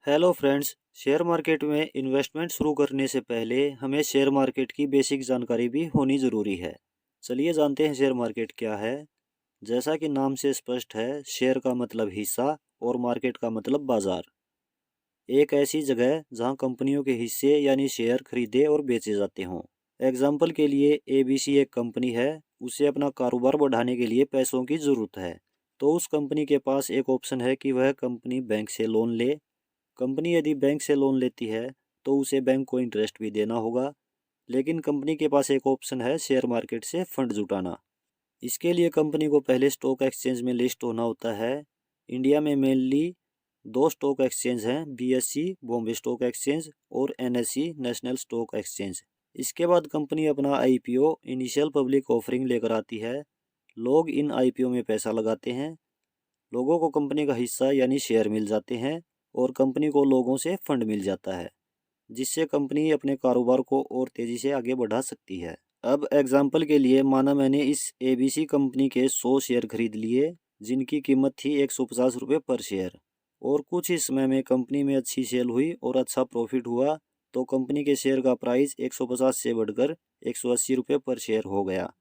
Hello friends. Share market में investment शुरू करने से पहले हमें शेयर मार्केट की बेसिक जानकारी भी होनी ज़रूरी है। चलिए जानते हैं शेयर मार्केट क्या है। जैसा कि नाम से स्पष्ट है, शेयर का मतलब हिस्सा और मार्केट का मतलब बाजार। एक ऐसी जगह जहां कंपनियों के हिस्से यानी शेयर खरीदे और बेचे जाते हों। एग्जाम्पल के लिए एबीसी एक कंपनी है, उसे अपना कारोबार बढ़ाने के लिए पैसों की ज़रूरत है। तो उस कंपनी के पास एक ऑप्शन है कि वह कंपनी बैंक से लोन ले। कंपनी यदि बैंक से लोन लेती है तो उसे बैंक को इंटरेस्ट भी देना होगा। लेकिन कंपनी के पास एक ऑप्शन है शेयर मार्केट से फंड जुटाना। इसके लिए कंपनी को पहले स्टॉक एक्सचेंज में लिस्ट होना होता है। इंडिया में मेनली दो स्टॉक एक्सचेंज हैं, बीएससी बॉम्बे स्टॉक एक्सचेंज और एनएससी नेशनल स्टॉक एक्सचेंज। इसके बाद कंपनी अपना आईपीओ इनिशियल पब्लिक ऑफरिंग लेकर आती है। लोग इन आईपीओ में पैसा लगाते हैं। लोगों को कंपनी का हिस्सा यानी शेयर मिल जाते हैं और कंपनी को लोगों से फंड मिल जाता है, जिससे कंपनी अपने कारोबार को और तेज़ी से आगे बढ़ा सकती है। अब एग्जाम्पल के लिए माना मैंने इस एबीसी कंपनी के 100 शेयर खरीद लिए, जिनकी कीमत थी 150 रुपये पर शेयर। और कुछ ही समय में कंपनी में अच्छी सेल हुई और अच्छा प्रॉफिट हुआ, तो कंपनी के शेयर का प्राइस 150 से बढ़कर 180 रुपये पर शेयर हो गया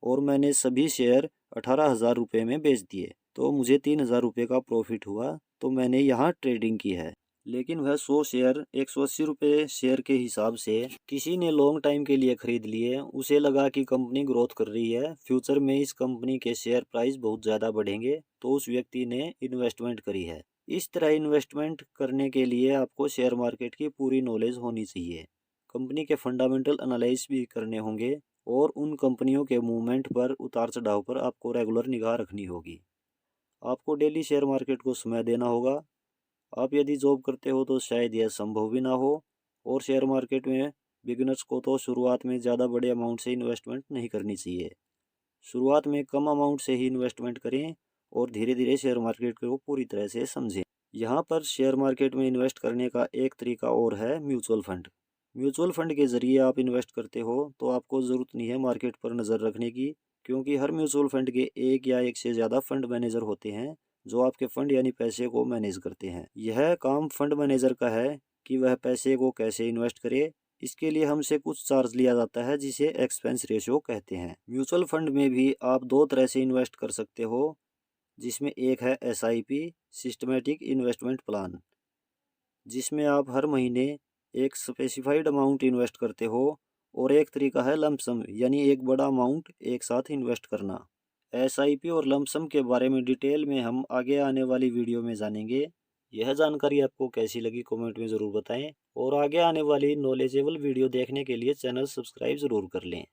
और मैंने सभी शेयर 18,000 रुपये में बेच दिए। तो मुझे 3,000 रुपये का प्रॉफिट हुआ। तो मैंने यहाँ ट्रेडिंग की है। लेकिन वह 100 शेयर 180 रुपये शेयर के हिसाब से किसी ने लॉन्ग टाइम के लिए खरीद लिए। उसे लगा कि कंपनी ग्रोथ कर रही है, फ्यूचर में इस कंपनी के शेयर प्राइस बहुत ज़्यादा बढ़ेंगे, तो उस व्यक्ति ने इन्वेस्टमेंट करी है। इस तरह इन्वेस्टमेंट करने के लिए आपको शेयर मार्केट की पूरी नॉलेज होनी चाहिए। कंपनी के फंडामेंटल एनालिसिस भी करने होंगे और उन कंपनियों के मूवमेंट पर, उतार चढ़ाव पर आपको रेगुलर निगाह रखनी होगी। आपको डेली शेयर मार्केट को समय देना होगा। आप यदि जॉब करते हो तो शायद यह संभव भी ना हो। और शेयर मार्केट में बिगिनर्स को तो शुरुआत में ज़्यादा बड़े अमाउंट से इन्वेस्टमेंट नहीं करनी चाहिए। शुरुआत में कम अमाउंट से ही इन्वेस्टमेंट करें और धीरे धीरे शेयर मार्केट को पूरी तरह से समझें। यहाँ पर शेयर मार्केट में इन्वेस्ट करने का एक तरीका और है, म्यूचुअल फंड। म्यूचुअल फंड के ज़रिए आप इन्वेस्ट करते हो तो आपको ज़रूरत नहीं है मार्केट पर नज़र रखने की, क्योंकि हर म्यूचुअल फंड के एक या एक से ज़्यादा फंड मैनेजर होते हैं जो आपके फंड यानी पैसे को मैनेज करते हैं। यह काम फंड मैनेजर का है कि वह पैसे को कैसे इन्वेस्ट करे। इसके लिए हमसे कुछ चार्ज लिया जाता है, जिसे एक्सपेंस रेशियो कहते हैं। म्यूचुअल फंड में भी आप दो तरह से इन्वेस्ट कर सकते हो, जिसमें एक है एसआईपी, सिस्टमेटिक इन्वेस्टमेंट प्लान, जिसमें आप हर महीने एक स्पेसिफाइड अमाउंट इन्वेस्ट करते हो। और एक तरीका है लमसम, यानी एक बड़ा अमाउंट एक साथ इन्वेस्ट करना। एसआईपी और लमसम के बारे में डिटेल में हम आगे आने वाली वीडियो में जानेंगे। यह जानकारी आपको कैसी लगी कमेंट में ज़रूर बताएं और आगे आने वाली नॉलेजेबल वीडियो देखने के लिए चैनल सब्सक्राइब ज़रूर कर लें।